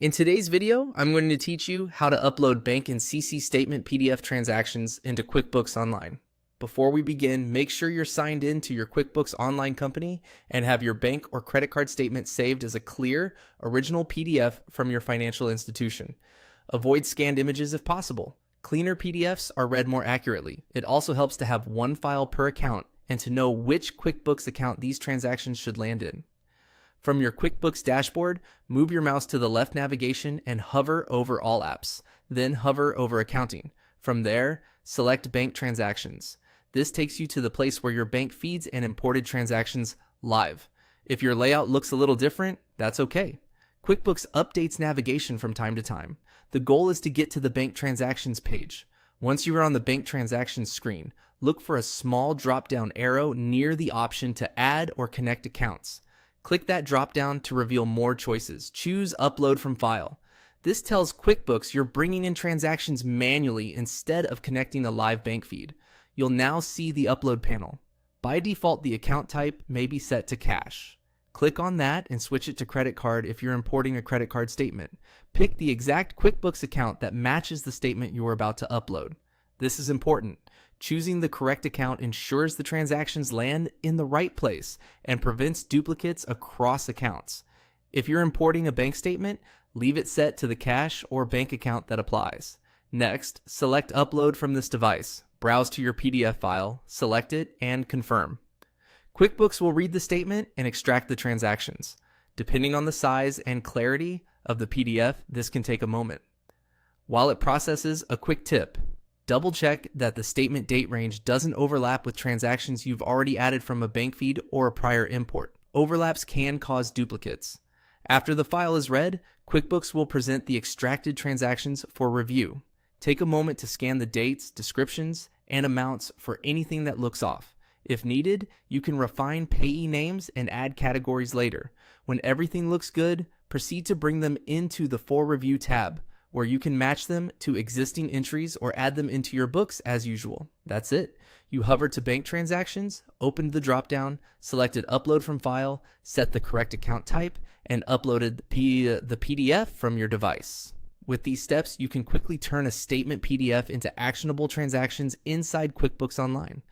In today's video, I'm going to teach you how to upload bank and CC statement PDF transactions into QuickBooks Online. Before we begin, make sure you're signed in to your QuickBooks Online company and have your bank or credit card statement saved as a clear, original PDF from your financial institution. Avoid scanned images if possible. Cleaner PDFs are read more accurately. It also helps to have one file per account and to know which QuickBooks account these transactions should land in. From your QuickBooks dashboard, move your mouse to the left navigation and hover over All Apps, then hover over Accounting. From there, select Bank Transactions. This takes you to the place where your bank feeds and imported transactions live. If your layout looks a little different, that's okay. QuickBooks updates navigation from time to time. The goal is to get to the Bank Transactions page. Once you are on the Bank Transactions screen, look for a small drop-down arrow near the option to add or connect accounts. Click that drop-down to reveal more choices. Choose Upload from File. This tells QuickBooks you're bringing in transactions manually instead of connecting a live bank feed. You'll now see the Upload panel. By default, the account type may be set to cash. Click on that and switch it to credit card if you're importing a credit card statement. Pick the exact QuickBooks account that matches the statement you are about to upload. This is important. Choosing the correct account ensures the transactions land in the right place and prevents duplicates across accounts. If you're importing a bank statement, leave it set to the cash or bank account that applies. Next, select Upload from this device. Browse to your PDF file, select it, and confirm. QuickBooks will read the statement and extract the transactions. Depending on the size and clarity of the PDF, this can take a moment. While it processes, a quick tip. Double check that the statement date range doesn't overlap with transactions you've already added from a bank feed or a prior import. Overlaps can cause duplicates. After the file is read, QuickBooks will present the extracted transactions for review. Take a moment to scan the dates, descriptions, and amounts for anything that looks off. If needed, you can refine payee names and add categories later. When everything looks good, proceed to bring them into the For Review tab, where you can match them to existing entries or add them into your books as usual. That's it. You hover to Bank Transactions, opened the dropdown, selected Upload from File, set the correct account type, and uploaded the PDF from your device. With these steps, you can quickly turn a statement PDF into actionable transactions inside QuickBooks Online.